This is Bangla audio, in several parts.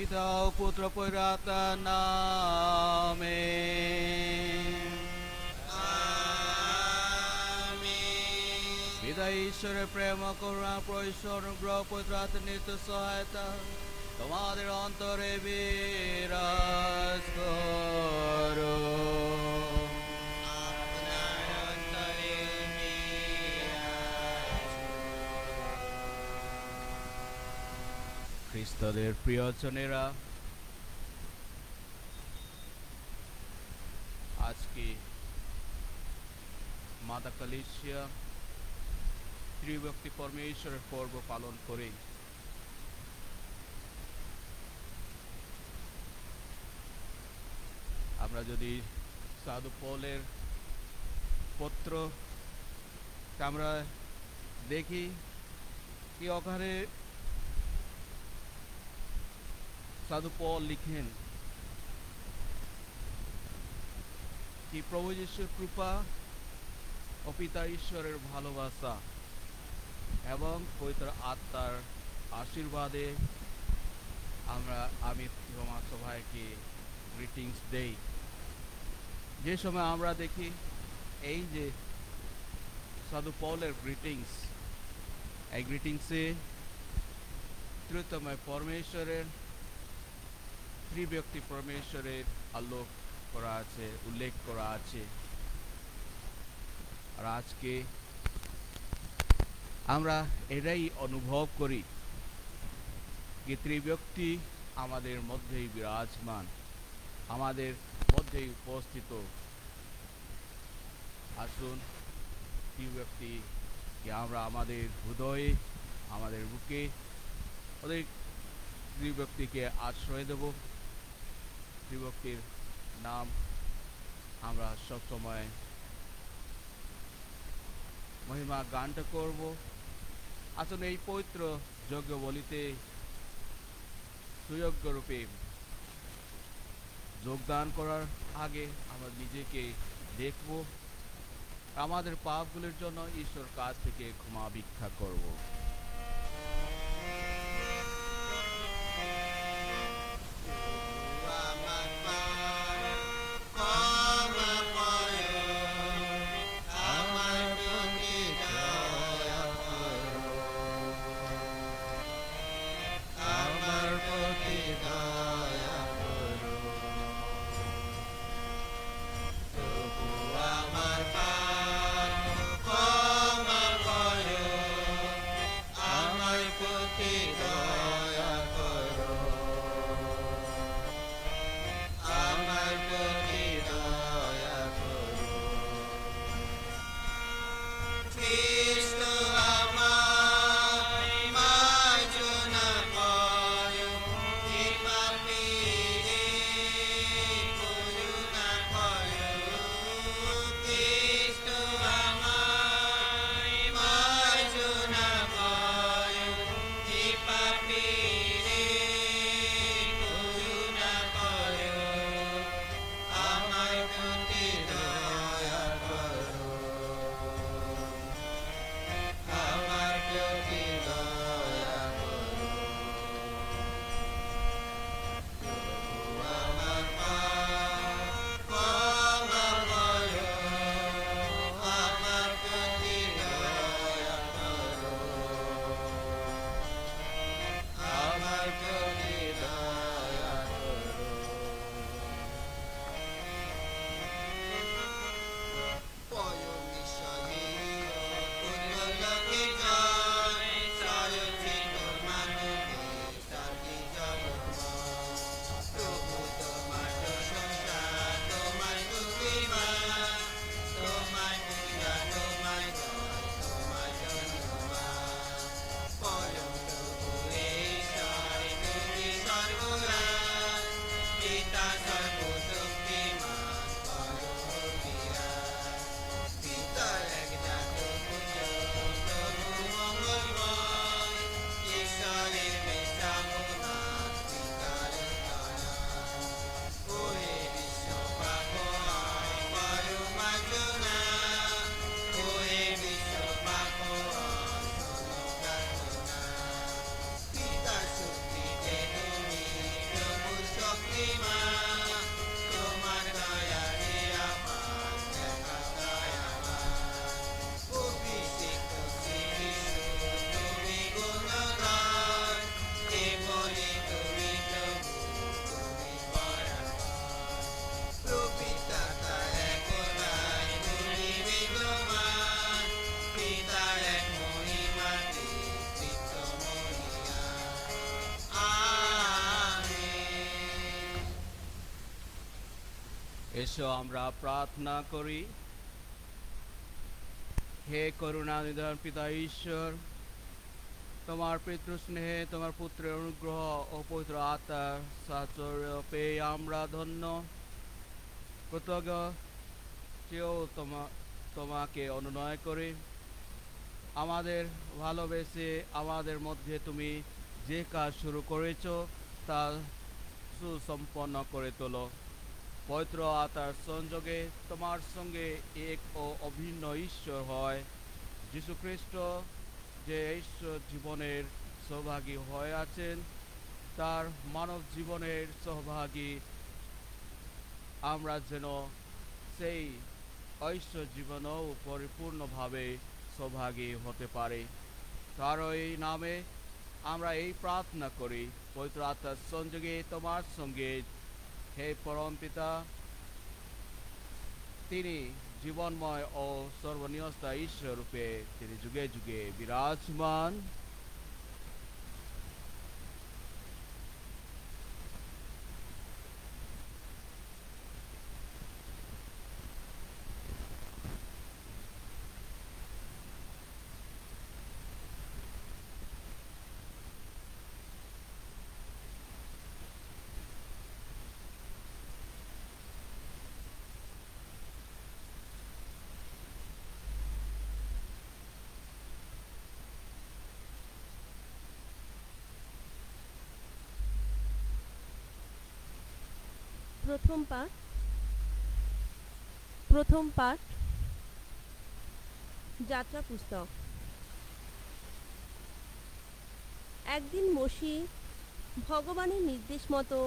পিতা ও পুত্র পৈরাত নামে। পিতা ঈশ্বরের প্রেম করুণা পরিশ্বর অনুগ্রহ পৈত্রাত নিত্য সহায়তা তোমাদের অন্তরে বিরাজ করো। খ্রিস্টদের প্রিয়জনেরা, আজকে মাতা কালিসিয়া ত্রিব্যক্তি পরমেশ্বরের পর্ব পালন করে আমরা যদি সাধু পৌলের পত্র আমরা দেখি কি ওখানে সাধু পৌল লিখেন কি প্রভু যিশুর কৃপা ও পিতা ঈশ্বরের ভালোবাসা এবং পবিত্র আত্মার আশীর্বাদে আমি তোমার সবাইকে গ্রিটিংস দেই। যে সময় আমরা দেখি এই যে সাধু পৌলের গ্রিটিংস, এই গ্রিটিংসে ত্রিতময় পরমেশ্বরের ত্রিব্যক্তি পরমেশ্বরের আলোক করা আছে, উল্লেখ করা আছে। আর আজকে আমরা এটাই অনুভব করি যে ত্রিব্যক্তি আমাদের মধ্যেই বিরাজমান, আমাদের মধ্যেই উপস্থিত। আসুন ত্রিব্যক্তিকে আমরা আমাদের হৃদয়ে, আমাদের বুকে ওদের ত্রিব্যক্তিকে আশ্রয় দেব। ত্রিব্যক্তির নাম আমরা সবসময় মহিমা গানটা করব। আসলে এই পবিত্র যজ্ঞ বলিতে সুযোগ্য রূপে যোগদান করার আগে আমরা নিজেকে দেখব, আমাদের পাপগুলির জন্য ঈশ্বর কাছ থেকে ক্ষমা ভিক্ষা করব। এসো আমরা প্রার্থনা করি। হে করুণা নিধান পিতা ঈশ্বর, তোমার পিতৃ স্নেহে তোমার পুত্রের অনুগ্রহ ও পবিত্র আত্মার সাহচর্য পেয়ে আমরা ধন্য। কৃতজ্ঞ চেয়েও তোমাকে অনুনয় করি, আমাদের ভালোবেসে আমাদের মধ্যে তুমি যে কাজ শুরু করেছ তা সুসম্পন্ন করে তোলো। পবিত্র আত্মার সংযোগে তোমার সঙ্গে এক ও অভিন্ন ঈশ্বর হয় যীশুখ্রিস্ট, যে ঈশ্বর জীবনের সহভাগী হয়ে আছেন, তার মানব জীবনের সহভাগী আমরা যেন সেই ঐশ্বর জীবনও পরিপূর্ণভাবে সৌভাগী হতে পারে। তার এই নামে আমরা এই প্রার্থনা করি, পবিত্র আত্মার সংযোগে তোমার সঙ্গে হে পরম পিতা, তিনি জীবনময় ও সর্বনিয়স্তা ঈশ্বর রূপে তিনি যুগে যুগে বিরাজমান। প্রথম পাঠ যাত্রা পুস্তক। একদিন মোশি ভগবানের নির্দেশ মতো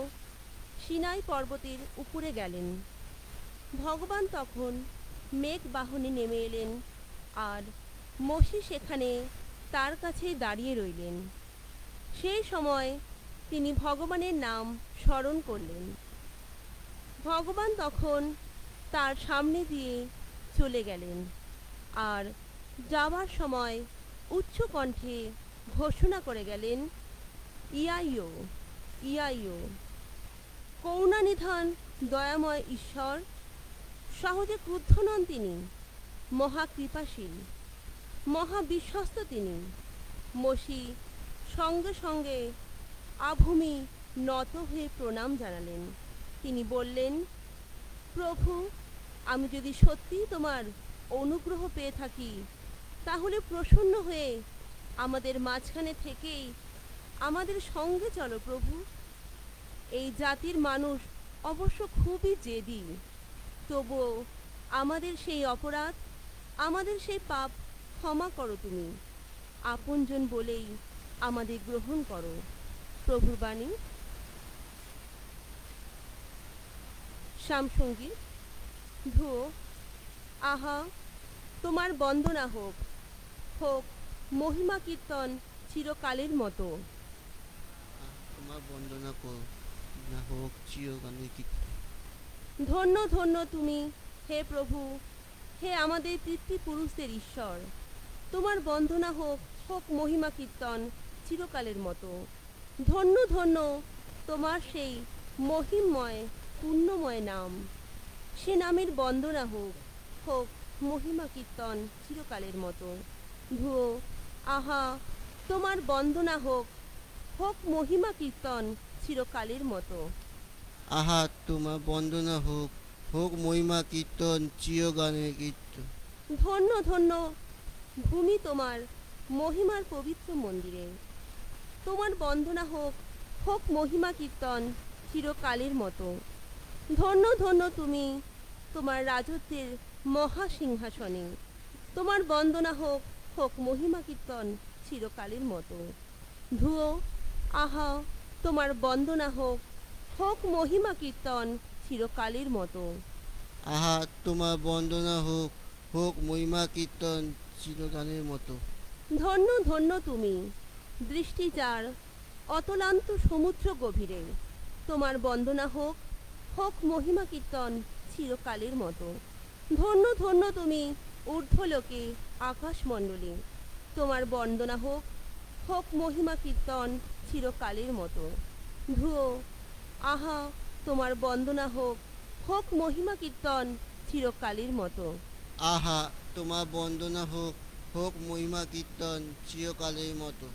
সিনাই পর্বতের উপরে গেলেন। ভগবান তখন মেঘ বাহনে নেমে এলেন, আর মোশি সেখানে তার কাছেই দাঁড়িয়ে রইলেন। সেই সময় তিনি ভগবানের নাম স্মরণ করলেন। ভগবান তখন তার সামনে দিয়ে চলে গেলেন, আর যাওয়ার সময় উচ্চ কণ্ঠে ঘোষণা করে গেলেন, ইয়াইও ইয়াইও। করুণানিধান দয়াময় ঈশ্বর, সহজে ক্রুদ্ধ নন তিনি, মহাকৃপাশীল, মহাবিশ্বস্ত তিনি। মোশি সঙ্গে সঙ্গে আভূমি নত হয়ে প্রণাম জানালেন। তিনি বললেন, প্রভু, আমি যদি সত্যিই তোমার অনুগ্রহ পেয়ে থাকি, তাহলে প্রসন্ন হয়ে আমাদের মাঝখানে থেকেই আমাদের সঙ্গে চলো প্রভু। এই জাতির মানুষ অবশ্য খুবই জেদি, তবুও আমাদের সেই অপরাধ, আমাদের সেই পাপ ক্ষমা করো তুমি। আপনজন বলেই আমাদের গ্রহণ করো। প্রভুর বাণী। শ্যামসঙ্গীত। ধুও, আহা, তোমার বন্দনা হোক, হোক মহিমা কীর্তন চিরকালের মতো। তোমার বন্দনা কর, না হোক চিরকালের কীর্তন। ধন্য ধন্য তুমি হে প্রভু, হে আমাদের পিতৃপুরুষদের ঈশ্বর। তোমার বন্দনা হোক, হোক মহিমা কীর্তন চিরকালের মতো। ধন্য ধন্য তোমার সেই মহিমময় পুণ্যময় নাম। সে নামের বন্দনা হোক, হোক মহিমা কীর্তন চিরকালের মতো। ধুও, আহা, তোমার বন্দনা হোক, হোক মহিমা কীর্তন চিরকালের মতো। আহা, তোমার বন্দনা হোক, হোক মহিমা কীর্তন চিরগানের কীর্তন। ধন্য ধন্য ভূমি তোমার মহিমার পবিত্র মন্দিরে। তোমার বন্দনা হোক, হোক মহিমা কীর্তন চিরকালের মতো। ধন্য ধন্য তুমি তোমার রাজত্বের মহাসিংহাসনে। তোমার বন্দনা হোক, হোক মহিমা কীর্তন চিরকালের মতো। ধুও, আহা, তোমার বন্দনা হোক, হোক মহিমা কীর্তন চিরকালের মতো। আহা, তোমার বন্দনা হোক, হোক মহিমা কীর্তন চিরগানের মতো। ধন্য ধন্য তুমি দৃষ্টি যার অতলান্ত সমুদ্র গভীরে। তোমার বন্দনা হোক, হোক মহিমা কীর্তন চিরকালের মতো। ধন্য ধন্য তুমি ঊর্ধ্বলোকে আকাশমণ্ডলে। তোমার বন্দনা হোক, হোক মহিমা কীর্তন চিরকালের মতো। ধুও, আহা, তোমার বন্দনা হোক, হোক মহিমা কীর্তন চিরকালের মতো। আহা তোমার বন্দনা হোক, হোক মহিমা কীর্তন চিরকালের মতো।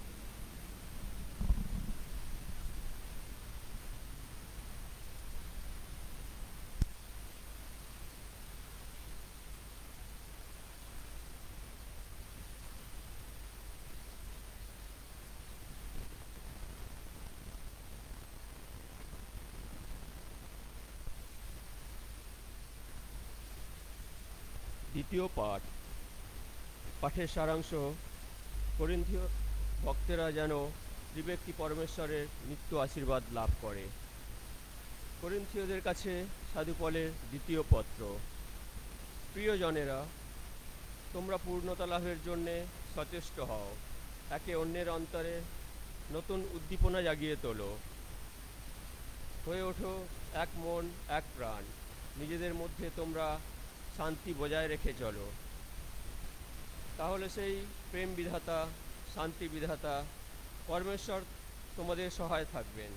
দ্বিতীয় পাঠ। পাঠের সারাংশ: করিন্থীয় ভক্তেরা যেন ত্রিব্যক্তি পরমেশ্বরের নিত্য আশীর্বাদ লাভ করে। করিন্থীয়দের কাছে সাধু পলের দ্বিতীয় পত্র। প্রিয়জনেরা, তোমরা পূর্ণতা লাভের জন্যে সচেষ্ট হও, একে অন্যের অন্তরে নতুন উদ্দীপনা জাগিয়ে তোলো, হয়ে ওঠো এক মন এক প্রাণ, নিজেদের মধ্যে তোমরা শান্তি বজায় রেখে চলো। তাহলে সেই প্রেম বিধাতা, শান্তি বিধাতা পরমেশ্বর তোমাদের সহায় থাকবেন।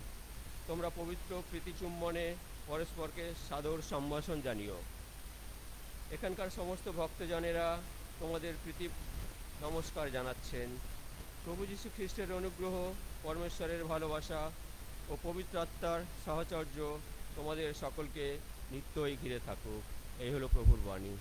তোমরা পবিত্র প্রীতিচুম্বনে পরস্পরকে সাদর সম্ভাষণ জানিও। এখানকার সমস্ত ভক্তজনেরা তোমাদের প্রীতি নমস্কার জানাচ্ছেন। প্রভু যীশু খ্রিস্টের অনুগ্রহ, পরমেশ্বরের ভালোবাসা ও পবিত্র আত্মার সাহচর্য তোমাদের সকলকে নিত্যই ঘিরে থাকুক। এই হলো প্রভুর বাণী।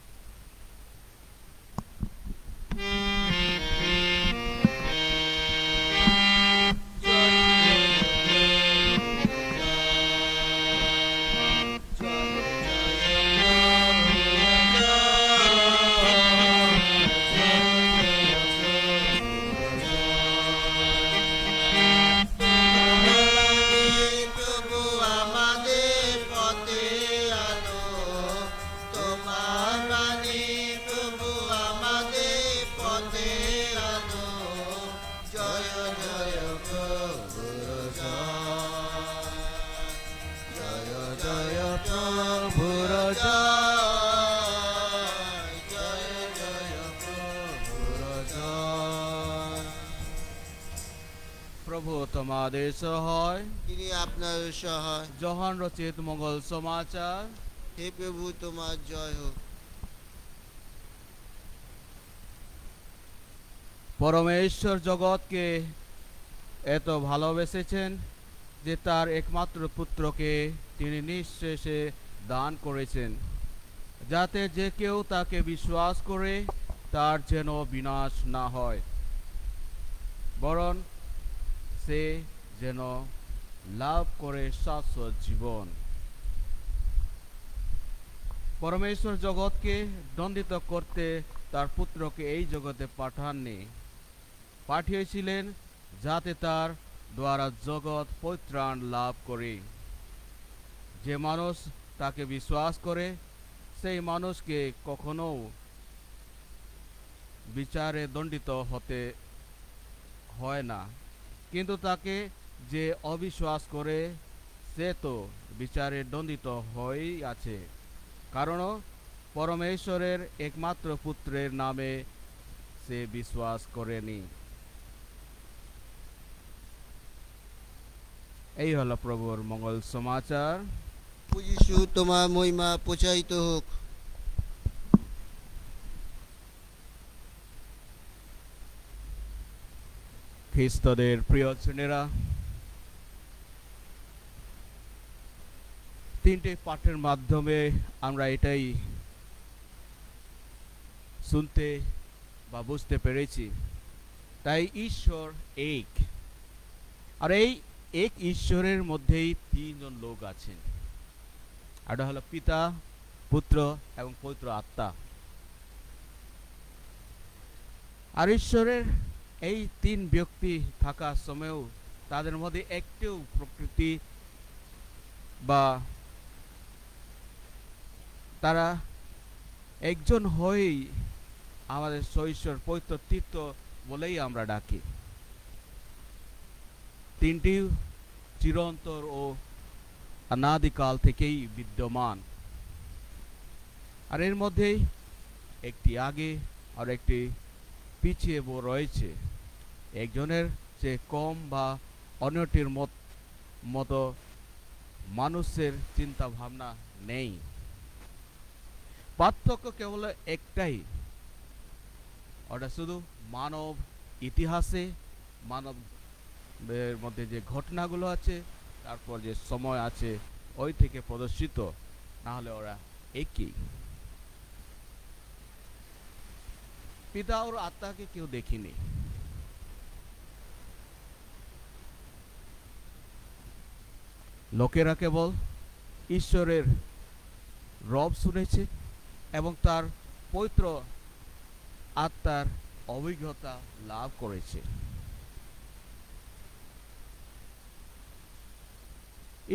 প্রভু আমাদের পথে আলো, তোমার বাণী প্রভু আমাদের পথে আলো। জয় জয় প্রভুর জয়, জয় জয় প্রভুর জয়, জয় জয় প্রভুর জয়। প্রভু তোমাদের সহায়। তিনি আপনার সহায়। যোহান রচিত মঙ্গল সমাচার। হে প্রভু তোমার জয় হোক। পরমেশ্বর জগৎকে এত ভালোবেসেছেন যে তার একমাত্র পুত্রকে তিনি নিঃশেষে দান করেছেন, যাতে যে কেউ তাকে বিশ্বাস করে তার যেন বিনাশ না হয়, বরং সে যেন লাভ করে শাশ্বত জীবন। পরমেশ্বর জগৎকে দণ্ডিত করতে তার পুত্রকে এই জগতে পাঠিয়েছিলেন, যাতে তার দ্বারা জগৎ পরিত্রাণ লাভ করে। যে মানুষ তাকে বিশ্বাস করে সেই মানুষকে কখনো বিচারে দণ্ডিত হতে হয় না, কিন্তু তাকে যে অবিশ্বাস করে সে তো বিচারে দণ্ডিত হয়েই আছে, কারণ পরমেশ্বরের একমাত্র পুত্রের নামে সে বিশ্বাস করেনি। এই হলো প্রভুর মঙ্গল সমাচার। প্রভু যীশু তোমার মহিমা প্রচারিত হোক। খ্রিস্টদের প্রিয় ছেলেরা, তিনটে পাঠের মাধ্যমে আমরা এটাই শুনতে বা বুঝতে পেরেছি। তাই ঈশ্বর এক, আর এই এক ঈশ্বরের মধ্যেই তিনজন লোক আছেন। এটা হলো পিতা, পুত্র এবং পবিত্র আত্মা। আর ঈশ্বরের এই তিন ব্যক্তি থাকা সময়েও তাদের মধ্যে একটিও প্রকৃতি বা তারা একজন হয়েই আমাদের ঈশ্বর পবিত্র তীর্থ বলেই আমরা ডাকি। তিনটি চিরন্তর ও অনাদিকাল থেকেই বিদ্যমান, আর এর মধ্যেই একটি আগে আর একটি পিছিয়ে রয়েছে। একজনের চেয়ে কম বা অন্যটির মতো মানুষের চিন্তা ভাবনা নেই। পার্থক্য কেবল একটাই, ওটা শুধু মানব ইতিহাসে মানবের মধ্যে যে ঘটনাগুলো আছে, তারপর যে সময় আছে ওই থেকে প্রদর্শিত, না হলে ওরা একই। পিতা ওর আত্মাকে কেউ দেখিনি, লোকেরা কেবল ঈশ্বরের রব শুনেছে এবং তার পবিত্র আত্মার অভিজ্ঞতা লাভ করেছে।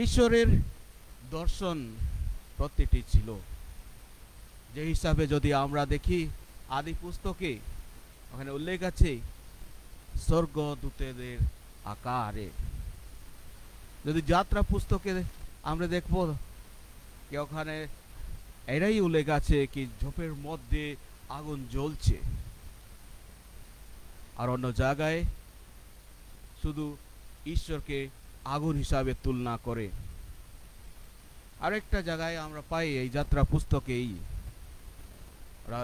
ঈশ্বরের দর্শন প্রতিটি ছিল, যে হিসাবে যদি আমরা দেখি আদি পুস্তকে ওখানে উল্লেখ আছে স্বর্গদূতদের আকারে। যদি যাত্রা পুস্তকে আমরা দেখব কি ওখানে এরাই উল্লেখ আছে কি ঝোপের মধ্যে আগুন জ্বলছে, আর অন্য জায়গায় শুধু ঈশ্বরকে আগুন হিসাবে তুলনা করে। আরেকটা জায়গায় আমরা পাই এই যাত্রা পুস্তকেই ওরা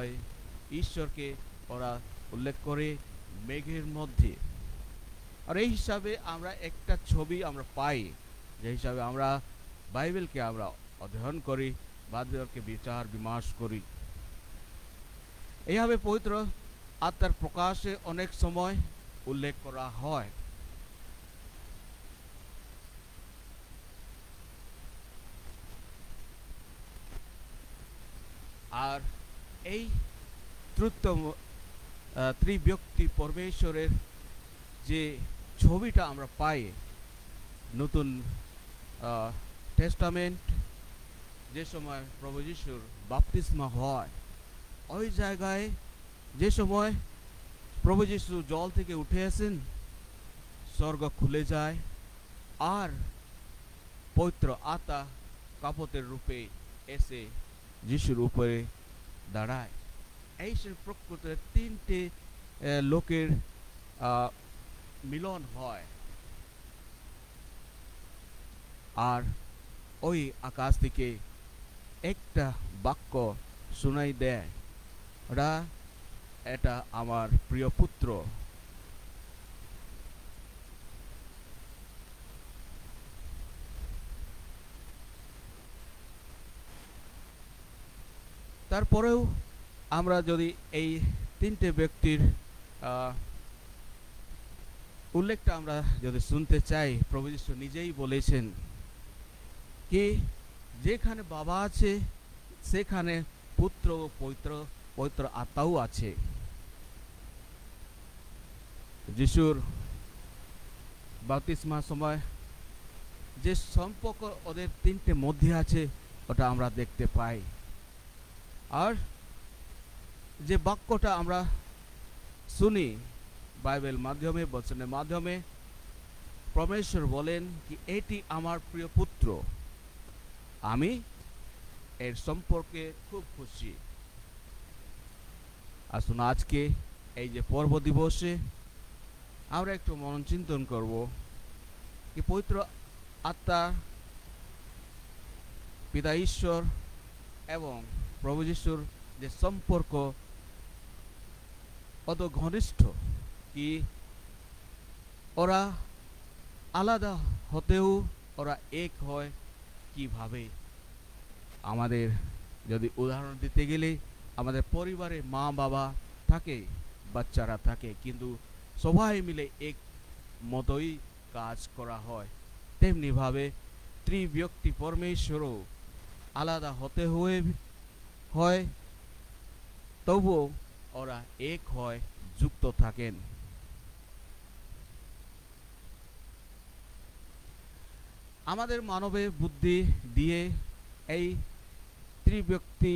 ঈশ্বরকে ওরা উল্লেখ করে মেঘের মধ্যে। আর এই হিসাবে আমরা একটা ছবি আমরা পাই, যে হিসাবে আমরা বাইবেলকে আমরা অধ্যয়ন করি, বাইবেলকে বিচার বিমর্শ করি। এইভাবে পবিত্র আত্মার প্রকাশে অনেক সময় উল্লেখ করা হয়। আর এই ত্রিব্যক্তি পরমেশ্বরের যে ছবিটা আমরা পাই নতুন টেস্টামেন্ট, যে সময় প্রভু যিশুর বাপ্তিস্মা হয়, ওই জায়গায় যে সময় প্রভু যিশু জল থেকে উঠে আসেন, স্বর্গ খুলে যায় আর পবিত্র আত্মা কাপতের রূপে এসে যিশুর উপরে দাঁড়ায়। এই প্রকৃতির তিনটে লোকের মিলন হয়, আর ওই আকাশ থেকে একটা বাক্য শোনাই দেয়, এটা আমার প্রিয় পুত্র। তারপরেও আমরা যদি এই তিনটে ব্যক্তির উল্লেখটা আমরা যদি শুনতে চাই, প্রভু যীশু নিজেই বলেছেন কি যেখানে বাবা আছে সেখানে পুত্র ও পবিত্র আত্মাও আছে। যিশুর বাপ্তিস্মার সময় যে সম্পর্ক ওদের তিনটে মধ্যে আছে ওটা আমরা দেখতে পাই। আর যে বাক্যটা আমরা শুনি বাইবেল মাধ্যমে, বচনের মাধ্যমে, পরমেশ্বর বলেন কি এটি আমার প্রিয় পুত্র, আমি এর সম্পর্কে খুব খুশি। আসুন আজকে এই যে পর্ব দিবসে আমরা একটু মনন চিন্তন করব কি পবিত্র আত্মা, পিতা ঈশ্বর এবং প্রভু যিশুর যে সম্পর্ক কত ঘনিষ্ঠ, কি ওরা আলাদা হতেও ওরা এক হয় কিভাবে। আমাদের যদি উদাহরণ দিতে গেলে আমাদের পরিবারে মা বাবা থাকে, বাচ্চারা থাকে, কিন্তু সবাই মিলে এক মতোই কাজ করা হয়। তেমনিভাবে ত্রিব্যক্তি পরমেশ্বরও আলাদা হতে হয়, তবুও ওরা এক হয়, যুক্ত থাকেন। আমাদের মানবের বুদ্ধি দিয়ে এই ত্রিব্যক্তি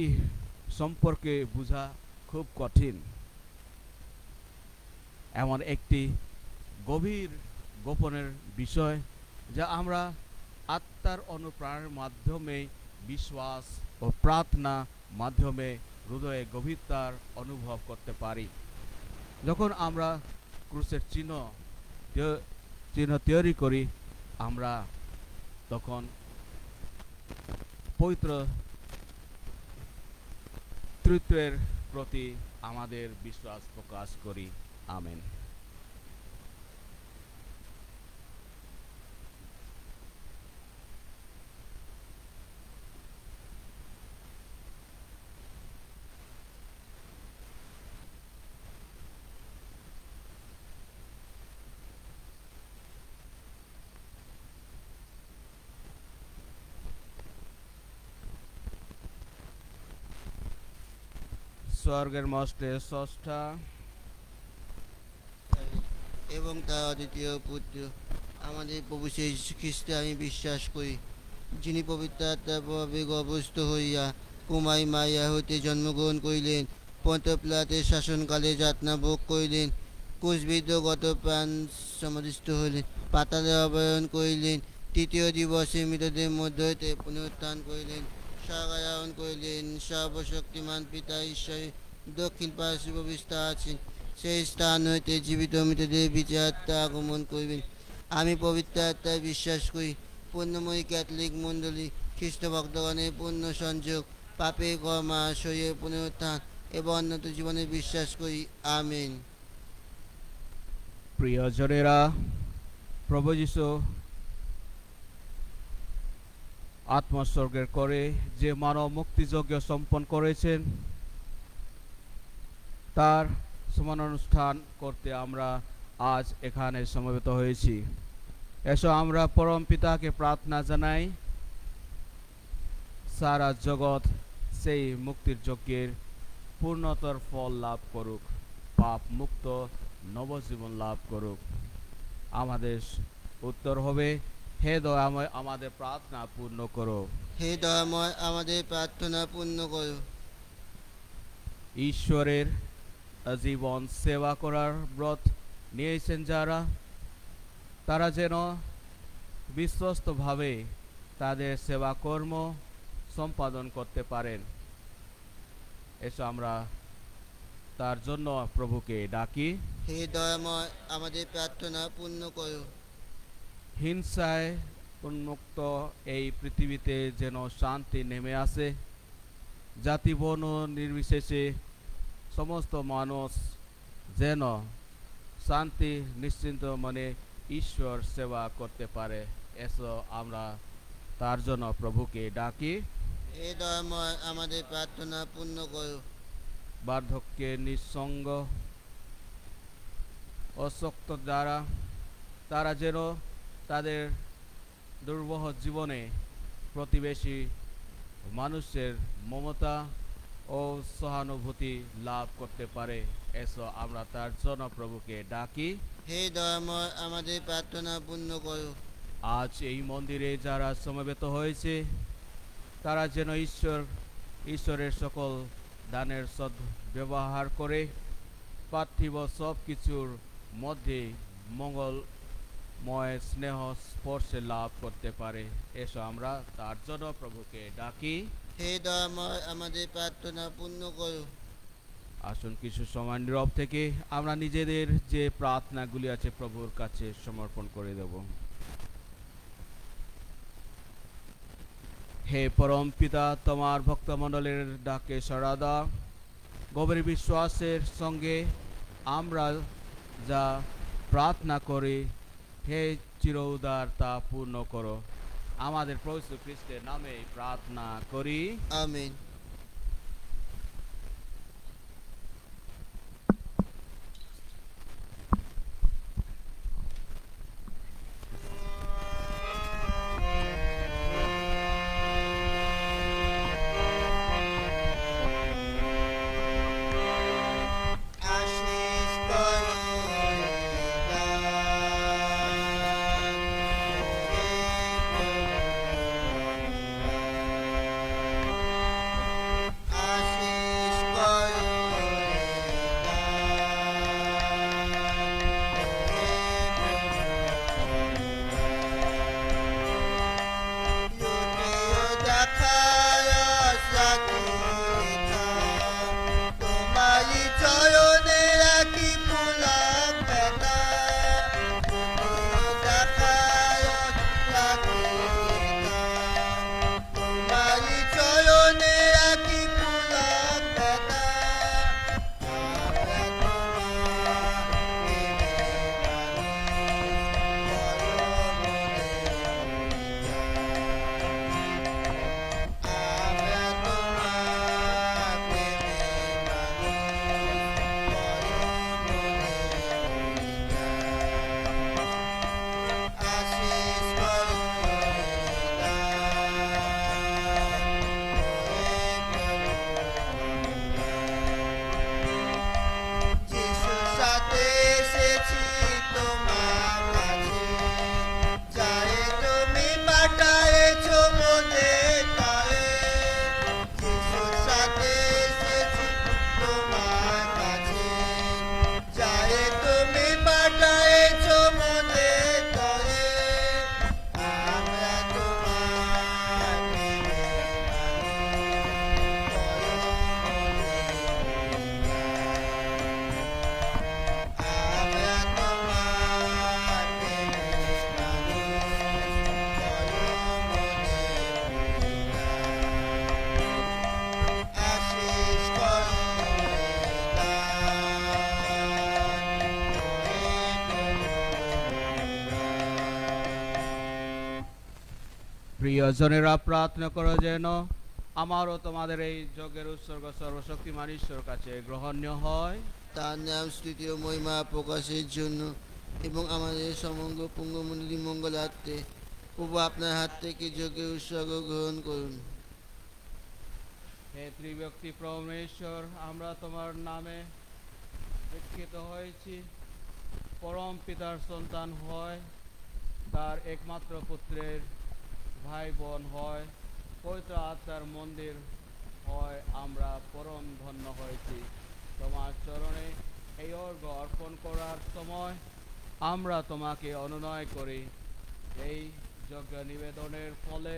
সম্পর্কে বোঝা খুব কঠিন। এমন একটি গভীর গোপনের বিষয় যা আমরা আত্মার অনুপ্রাণের মাধ্যমে, বিশ্বাস ও প্রার্থনা মাধ্যমে হৃদয়ে গভীরতার অনুভব করতে পারি। যখন আমরা ক্রুশের চিহ্ন তৈরি করি, আমরা তখন পবিত্র পিতৃত্বের প্রতি আমাদের বিশ্বাস প্রকাশ করি। আমেন। স্বর্গের মস্তে স্রষ্টা এবং তার অদ্বিতীয় পুত্র আমাদের প্রভু সেই খ্রিস্টে আমি বিশ্বাস করি, যিনি পবিত্র আত্মার প্রভাবে গর্ভস্থ হইয়া কুমারী মাইয়া হইতে জন্মগ্রহণ করিলেন, পন্টিয় পিলাতের শাসনকালে যাতনা ভোগ করিলেন, ক্রুশবিদ্ধ গত প্রাণ সমাধিস্থ হইলেন, পাতালে অবতরণ করিলেন, তৃতীয় দিবসে মৃতদের মধ্য হইতে পুনরুত্থান করিলেন, স্বর্গারোহণ করিলেন, সর্বশক্তিমান পিতা ঈশ্বরের দক্ষিণ পার্শ্বে উপবিষ্ট আছেন, সেই স্থান হইতে জীবিত মৃতদের বিচারার্থে আগমন করিবেন। আমি পবিত্র আত্মায় বিশ্বাস করি, পূর্ণময়ী ক্যাথলিক মণ্ডলী, খ্রিস্ট ভক্তগণের পূর্ণ সংযোগ, পাপের ক্ষমা, শরীরের পুনরুত্থান এবং অনন্ত জীবনে বিশ্বাস করি। আমেন। প্রিয়জনেরা, প্রভু যীশু আত্মোৎসর্গের করে যে মানব মুক্তিযজ্ঞ সম্পন্ন করেছেন, তার সমানানুষ্ঠান করতে আমরা আজ এখানে সমবেত হয়েছি। এসো আমরা পরম পিতাকে প্রার্থনা জানাই, সারা জগৎ সেই মুক্তির যজ্ঞের পূর্ণতর ফল লাভ করুক, পাপ মুক্ত নবজীবন লাভ করুক। আমাদের উত্তর হবে, হে দয়াময় আমাদের প্রার্থনা পূর্ণ করো। হে দয়াময় আমাদের প্রার্থনা পূর্ণ করো। ঈশ্বরের জীবন সেবা করার ব্রত নিয়েছেন যারা, তারা যেন বিশ্বস্তভাবে তাদের সেবা কর্ম সম্পাদন করতে পারেন। এসো আমরা তার জন্য প্রভুকে ডাকি। হে দয়াময় আমাদের প্রার্থনা পূর্ণ করো। হিংসায় উন্মুক্ত এই পৃথিবীতে যেন শান্তি নেমে আসে, জাতি বর্ণ নির্বিশেষে সমস্ত মানুষ যেন শান্তি নিশ্চিন্ত মনে ঈশ্বর সেবা করতে পারে। এসো আমরা তার জন্য প্রভুকে ডাকি। হে দয়াময় আমাদের প্রার্থনা পূর্ণ করো। বার্ধক্যে নিঃসঙ্গ অশক্ত যারা, তারা যেন তাদের দুর্বহ জীবনে প্রতিবেশী মানুষের মমতা ও সহানুভূতি লাভ করতে পারে। এসো আমরা তার জন্য প্রভুকে ডাকি। হে দয়াময় আমাদের প্রার্থনা পূর্ণ করো। আজ এই মন্দিরে যারা সমবেত হয়েছে, তারা যেন ঈশ্বরের সকল দানের সদ্ব্যবহার করে পার্থিব সব কিছুর মধ্যে মঙ্গলময় স্নেহ স্পর্শে লাভ করতে পারে। এসো আমরা তার জন্য প্রভুকে ডাকি। হে দয়াময় আমাদের প্রার্থনা পূর্ণ করো। আসুন কিছু সময় নীরব থেকে আমরা নিজেদের যে প্রার্থনাগুলি আছে প্রভুর কাছে সমর্পণ করে দেব। হে পরম পিতা, তোমার ভক্তমণ্ডলের ডাকে সাড়া দাও। গভীর বিশ্বাসের সঙ্গে আমরা যা প্রার্থনা করি, হে চির উদার তা পূর্ণ করো। আমাদের প্রভু যীশু খ্রিস্টের নামে প্রার্থনা করি। আমেন। আশীষ করো হে সাথে এসেছি তোমার কাছে, যারে তুমি পাঠায়েছ মোদের তরে। যিশুর সাথে এসেছি তোমার কাছে, যারে তুমি পাঠায়েছ মোদের তরে। আমরা তোমার আমরা তোমার আশিস করো প্রিয়জনেরা, প্রার্থনা করো যেন আমারও তোমাদের এই যজ্ঞের উৎসর্গ সর্বশক্তিমান ঈশ্বর কাছে গ্রহণীয় হয়। তার নাম স্তৃতীয় মহিমা প্রকাশের জন্য এবং আমাদের সমগ্র পুঙ্গমণ্ডলী মঙ্গলার্থে প্রভু আপনার হাত থেকে যজ্ঞের উৎসর্গ গ্রহণ করুন। হে ত্রিব্যক্তি পরমেশ্বর, আমরা তোমার নামে দীক্ষিত হয়েছি। পরম পিতার সন্তান হয়, তার একমাত্র পুত্রের ভাই বোন হয়, পবিত্র আত্মার মন্দির হয়, আমরা পরম ধন্য হয়েছি। তোমার চরণে এই অর্ঘ অর্পণ করার সময় আমরা তোমাকে অনুনয় করি। এই যজ্ঞ নিবেদনের ফলে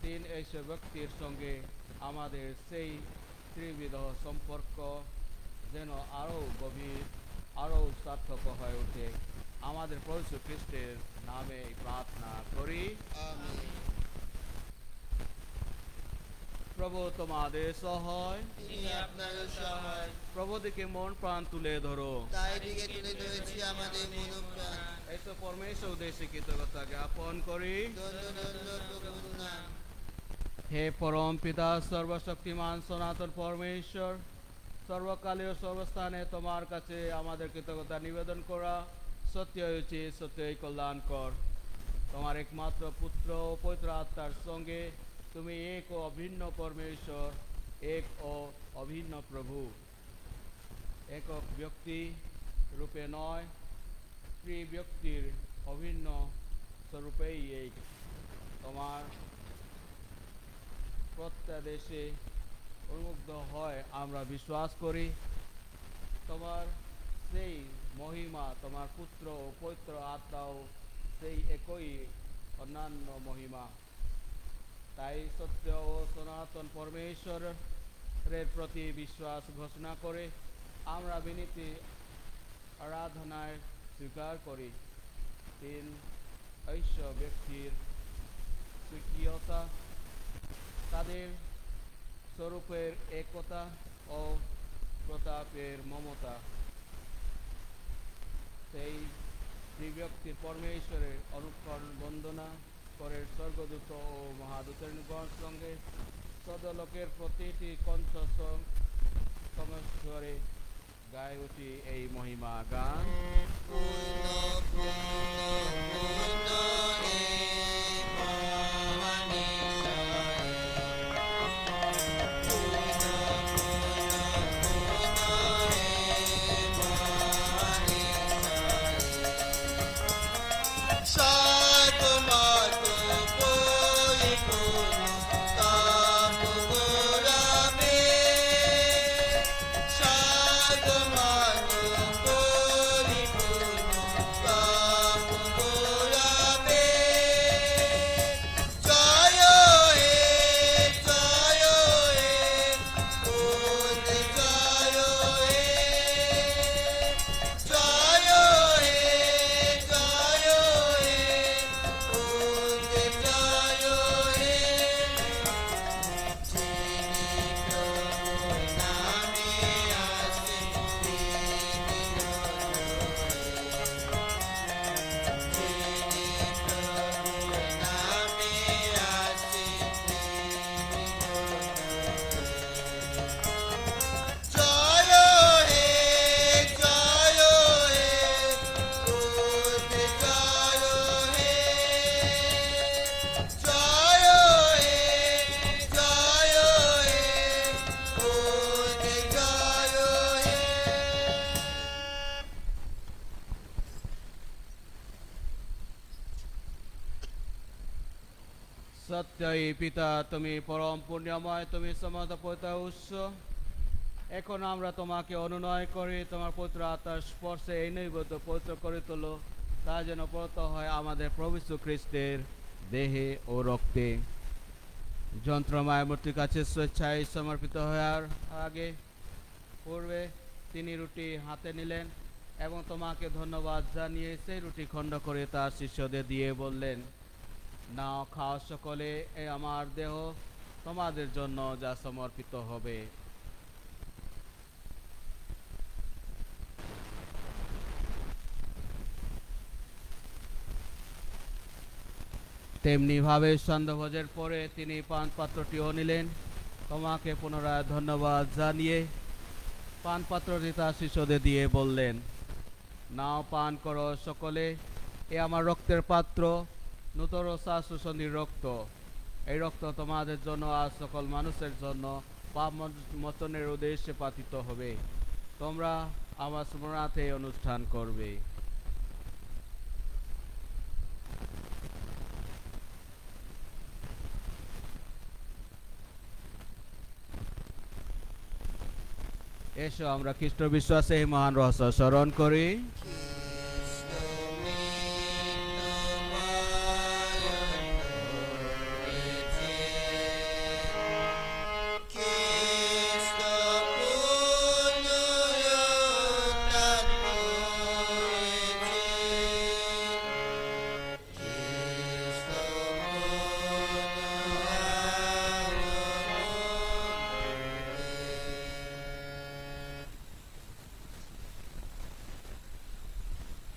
তিন এইসব ব্যক্তির সঙ্গে আমাদের সেই ত্রিবিধ সম্পর্ক যেন আরও গভীর, আরও সার্থক হয়ে ওঠে। আমাদের প্রভু যীশু খ্রিস্টের নামে প্রার্থনা করি। আমেন। প্রভু তোমাদের সহায়, তিনি আপনারও সহায়, প্রভু দিকে মন প্রাণ তুলে ধরো। তাই দিকে তুলে ধরেছি আমাদের মনোপ্রাণ। এইসব পরমেশ্বর উদ্দেশ্যে কৃতজ্ঞতা জ্ঞাপন করি। দণ্ড দণ্ড প্রভুর নাম। হে পরম পিতা সর্বশক্তিমান সনাতন পরমেশ্বর, সর্বকালীয় সর্বস্থানে তোমার কাছে আমাদের কৃতজ্ঞতা নিবেদন করা সত্যই উচিত, সত্যই কল্যাণকর। তোমার একমাত্র পুত্র ও পবিত্র আত্মার সঙ্গে তুমি এক ও অভিন্ন পরমেশ্বর, এক ও অভিন্ন প্রভু, একক ব্যক্তি রূপে নয়, ত্রিব্যক্তির অভিন্ন স্বরূপেই এই তোমার প্রত্যাদেশে উন্মুগ্ধ হয় আমরা বিশ্বাস করি। তোমার সেই মহিমা, তোমার পুত্র ও পবিত্র আত্মাও সেই একই অন্যান্য মহিমা। তাই সত্য ও সনাতন পরমেশ্বরের প্রতি বিশ্বাস ঘোষণা করে আমরা বিনীতি আরাধনায় স্বীকার করি তিন ঐশ্বর ব্যক্তির স্বকীয়তা, তাদের স্বরূপের একতা ও প্রতাপের মমতা। সেই ত্রিব্যক্তির পরমেশ্বরের অনুকরণ বন্দনা করে স্বর্গদূত ও মহাদূতের সঙ্গে সদলোকের প্রতিটি কণ্ঠ সমস্বরে গায়ে উঠি এই মহিমা গান। Come সত্যই পিতা, তুমি পরম পুণ্যময়, তুমি সমস্ত পবিত্র উৎস। এখন আমরা তোমাকে অনুনয় করি, তোমার পবিত্র আত্মার স্পর্শে এই নৈবেদ্য পবিত্র করে তোলো, তা যেন পবিত্র হয় আমাদের প্রভু যীশু খ্রিস্টের দেহে ও রক্তে। যন্ত্রমায় মূর্তির কাছে স্বেচ্ছায় সমর্পিত হওয়ার আগে পূর্বে তিনি রুটি হাতে নিলেন এবং তোমাকে ধন্যবাদ জানিয়ে সেই রুটি খণ্ড করে তার শিষ্যদের দিয়ে বললেন, নাও খাও সকলে, এ আমার দেহ তোমাদের জন্য যা সমর্পিত হবে। তেমনি ভাবে সন্ধ্যাভোজের পরে তিনি পান পাত্রটিও নিলেন, তোমাকে পুনরায় ধন্যবাদ জানিয়ে পান পাত্রটি তার শিষ্যদের দিয়ে বললেন, নাও পান করো সকলে, এ আমার রক্তের পাত্র, নূতন ও শাশ্বসন্ধির রক্ত। এই রক্ত তোমাদের জন্য আর সকল মানুষের জন্য পাপ মোচনের উদ্দেশ্যে পাতিত হবে। তোমরা আমার স্মরণার্থে এই অনুষ্ঠান করবে। এসো আমরা খ্রিস্ট বিশ্বাসে এই মহান রহস্য স্মরণ করি।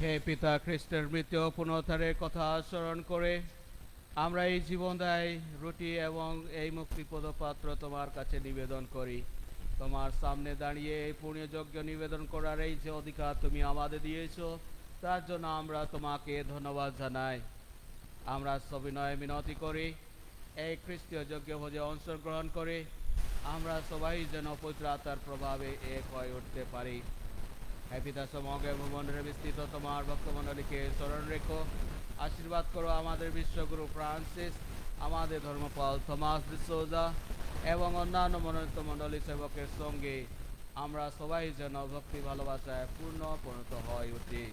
হে পিতা, খ্রিস্টের মৃত্যু ও পুনরুত্থানের কথা স্মরণ করে আমরা এই জীবনদায়ী রুটি এবং এই মুক্তিপদ পাত্র তোমার কাছে নিবেদন করি। তোমার সামনে দাঁড়িয়ে এই পুণ্যযজ্ঞ নিবেদন করার এই যে অধিকার তুমি আমাদের দিয়েছো, তার জন্য আমরা তোমাকে ধন্যবাদ জানাই। আমরা সবিনয় মিনতি করি, এই খ্রিস্টীয় যজ্ঞ ভোজে অংশগ্রহণ করে আমরা সবাই যেন পবিত্র আত্মার প্রভাবে এক হয়ে উঠতে পারি। হে পিতা, সমগ্র ভূমণ্ডলে বিস্তৃত তোমার ভক্তমণ্ডলীকে স্মরণ রেখো, আশীর্বাদ করো আমাদের বিশ্বগুরু ফ্রান্সিস, আমাদের ধর্মপাল থমাস ডিসোজা এবং অন্যান্য মনোনীত মণ্ডলী সেবকের সঙ্গে আমরা সবাই যেন ভক্তি ভালোবাসায় পরিণত হয়ে উঠি।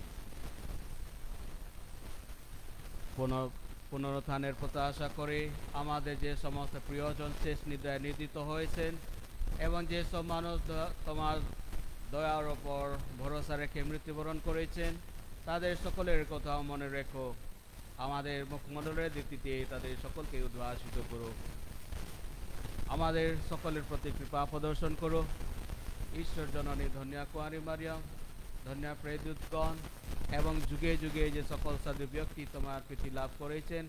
পুনরুত্থানের প্রত্যাশা করে আমাদের যে সমস্ত প্রিয়জন শেষ নিদ্রায় নিদ্রিত হয়েছেন এবং যেসব মানুষ তোমার দয়ার ওপর ভরসা রেখে মৃত্যুবরণ করেছেন, তাদের সকলের কথাও মনে রেখো। আমাদের মুখমণ্ডলের দিকটিতে তাদের সকলকে উদ্ভাসিত করো। আমাদের সকলের প্রতি কৃপা প্রদর্শন করো। ঈশ্বর জননী ধন্যা কুমারী মারিয়াম, ধন্যা প্রেদূতগণ এবং যুগে যুগে যে সকল সাধু ব্যক্তি তোমার প্রীতি লাভ করেছেন,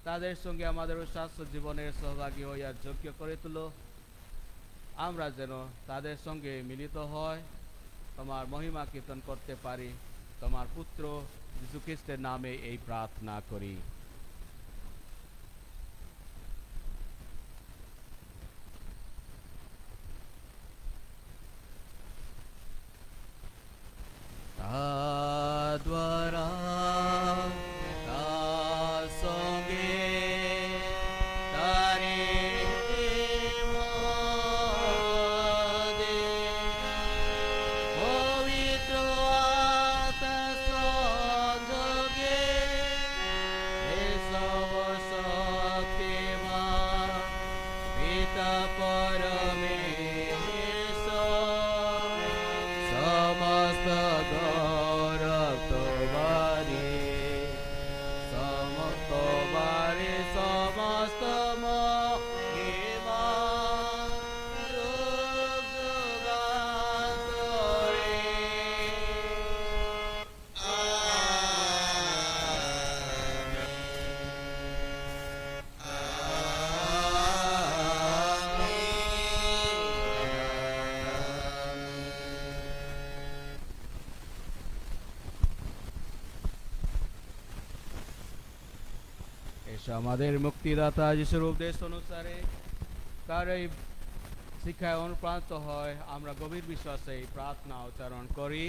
তাদের সঙ্গে আমাদের শাশ্বত জীবনের সহভাগী হইয়ার যোগ্য করে তুলো। আমরা যেন তাদের সঙ্গে মিলিত হয় তোমার মহিমা কীর্তন করতে পারি। তোমার পুত্র যীশু খ্রিস্টের নামে এই প্রার্থনা করি। দ্বারা তার সঙ্গে তারে পবিত্র আত্মা সংযোগে সব শক্তিমান পিতা পরমেশ্বর সমস্ত গৌরব তোমারি, সমস্ত বারে সমস্ত মহিমা যুগ যুগান্তরে। এসো আমাদের মুক্তিদাতা যিশুর উপদেশ অনুসারে তার এই শিক্ষায় অনুপ্রাণিত হয় আমরা গভীর বিশ্বাসে এই প্রার্থনা উচ্চারণ করি।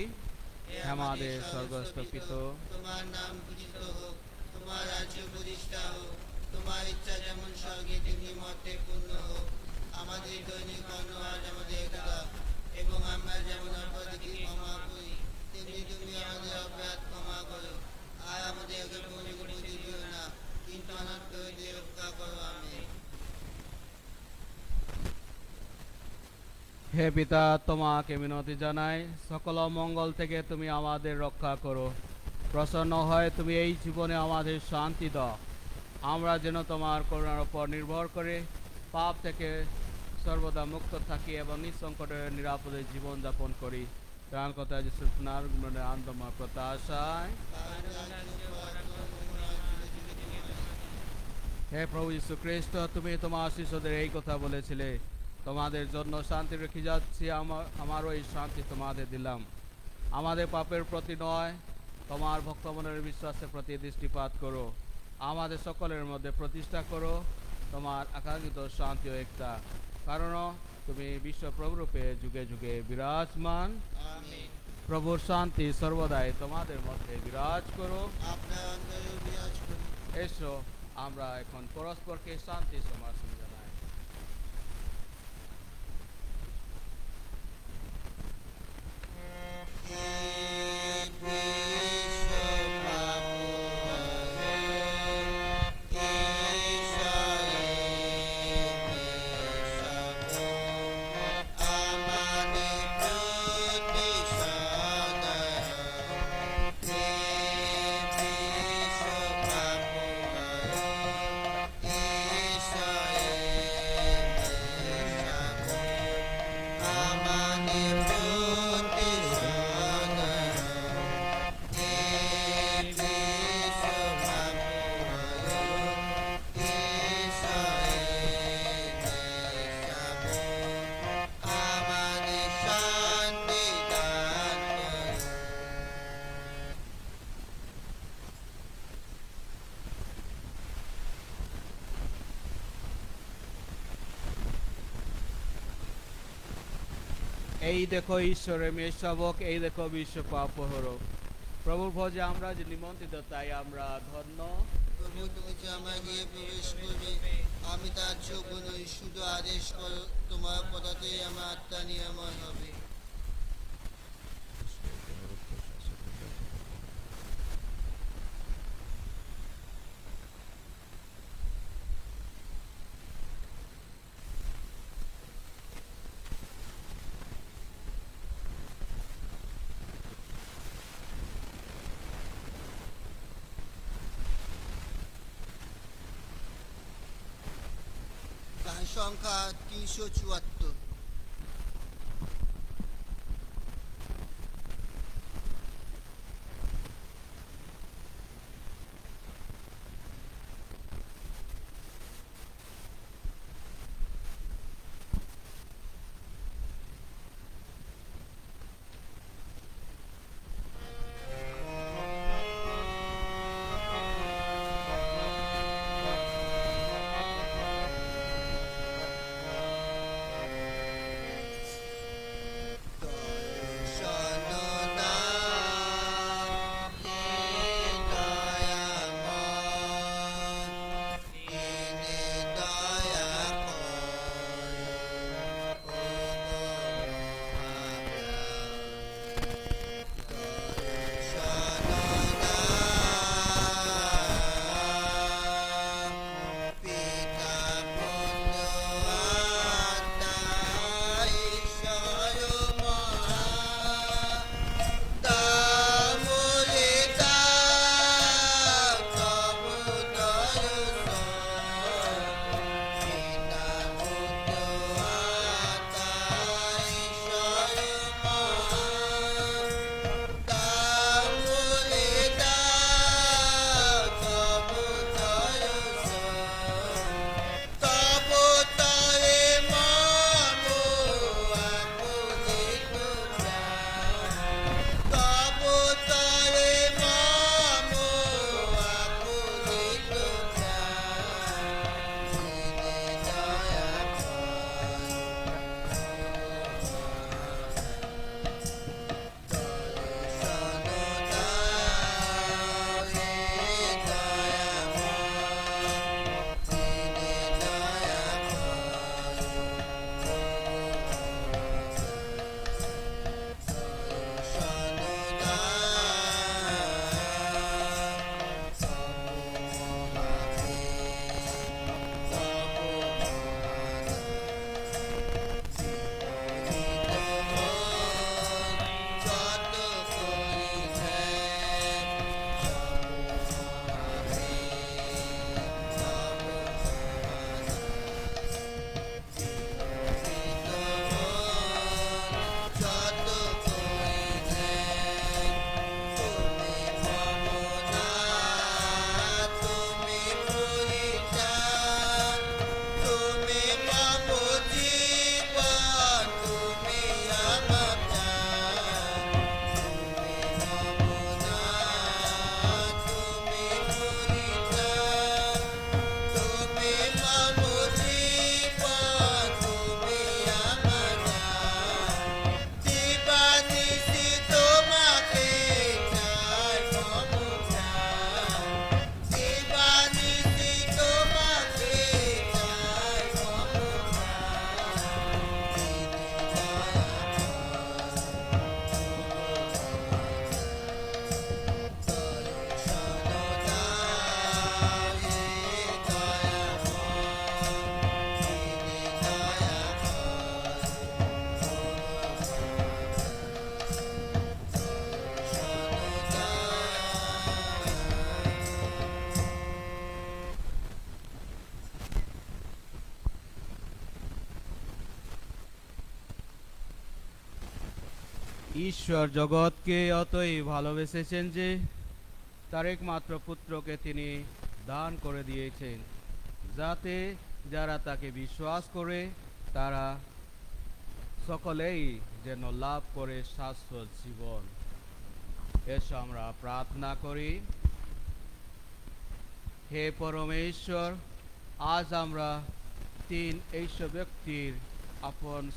হে আমাদের স্বর্গস্থ পিতা, তোমার নাম পূজিত হোক, তোমার রাজ্য প্রতিষ্ঠা হোক, তোমার ইচ্ছা যেমন স্বর্গে তেমনি মর্তে পূর্ণ হোক। আমাদের দৈনিক অন্ন আজ আমাদের দাও, এবং আমরা যেমন অপরাধীকে ক্ষমা করি তেমনি তুমি আমাদের অপরাধ ক্ষমা করো। আর আমাদেরকে পরিপূর্তি দিও না, কিন্তু অনর্থ হইতে রক্ষা করো। আমেন। হে পিতা, তোমাকে মিনতি জানাই, সকল মঙ্গল থেকে তুমি আমাদের রক্ষা করো। প্রসন্ন হয় তুমি এই জীবনে আমাদের শান্তি দাও। আমরা যেন তোমার করুণার উপর নির্ভর করে পাপ থেকে সর্বদা মুক্ত থাকি এবং নিঃসংকটে নিরাপদে জীবনযাপন করি। ত্রাণকর্তা যিশুর পুনরাগমনের আনন্দময় প্রত্যাশায়। হে প্রভু যীশু খ্রিস্ট, তুমি তোমার শিষ্যদের এই কথা বলেছিলে, তোমাদের জন্য শান্তি রেখে যাচ্ছি, আমারও এই শান্তি তোমাদের দিলাম। আমাদের পাপের প্রতি নয়, তোমার ভক্তমনের বিশ্বাসের প্রতি দৃষ্টিপাত করো। আমাদের সকলের মধ্যে প্রতিষ্ঠা করো তোমার আকাঙ্ক্ষিত শান্তি ও একতা, কারণ তুমি বিশ্বপ্রভুরূপে যুগে যুগে বিরাজমান। আমেন। প্রভুর শান্তি সর্বদাই তোমাদের মধ্যে বিরাজ করো। আপনার অন্তরে বিরাজ করুন। এসো আমরা এখন পরস্পরকে শান্তি সম্ভাষণ জানাই। এই দেখো ঈশ্বরের মেয়ে শাবক, এই দেখো বিশ্ব পাপহরক। প্রভুর ভোজে আমরা যে নিমন্ত্রিত, তাই আমরা ধন্য। প্রভু, তুমি যে আমায় গিয়ে প্রবেশ করবে, আমি তার যোগ্য নই, শুধু আদেশ করো, তোমার পদাতেই আমার আত্মা নিরাময় হবে। গান সংখ্যা 374। ঈশ্বর জগৎকে অতই ভালোবেসেছেন যে তার একমাত্র পুত্রকে তিনি দান করে দিয়েছেন, যাতে যারা তাকে বিশ্বাস করে তারা সকলেই যেন লাভ করে শাশ্বত জীবন। এসো আমরা প্রার্থনা করি। হে পরমেশ্বর, আজ আমরা তিন এইসব ব্যক্তির আপন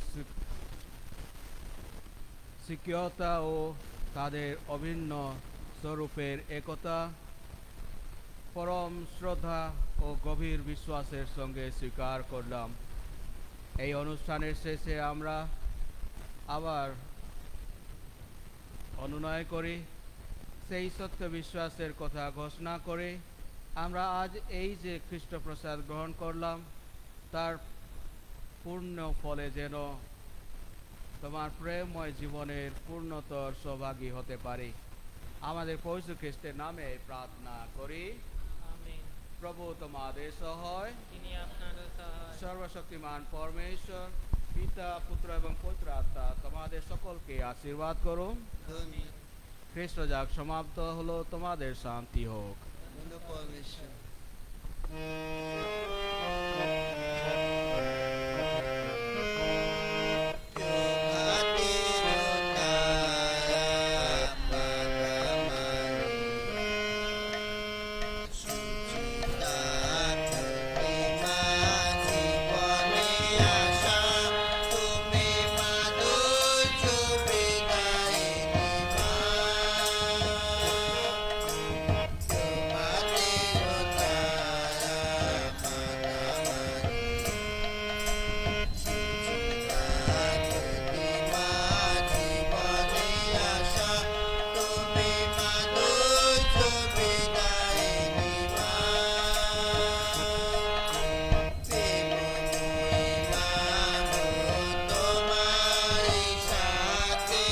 স্বকীয়তা ও তাদের অভিন্ন স্বরূপের একতা পরম শ্রদ্ধা ও গভীর বিশ্বাসের সঙ্গে স্বীকার করলাম। এই অনুষ্ঠানের শেষে আমরা আবার অনুনয় করি, সেই সত্য বিশ্বাসের কথা ঘোষণা করে আমরা আজ এই যে খ্রিস্টপ্রসাদ গ্রহণ করলাম তার পূর্ণ ফলে যেন তোমার প্রেমময় জীবনের পূর্ণতর সৌভাগী হতে পারে। আমাদের পবিত্র খ্রিস্টের নামে প্রার্থনা করি। আমেন। প্রভু তোমাদের সহায়। তিনি আপনারও সহায়। সর্বশক্তিমান পরমেশ্বর পিতা, পুত্র এবং পবিত্র আত্মা তোমাদের সকলকে আশীর্বাদ করুন। ধন্য খ্রিস্ট যাক সমাপ্ত হলো, তোমাদের শান্তি হোক। পরমেশ্বর।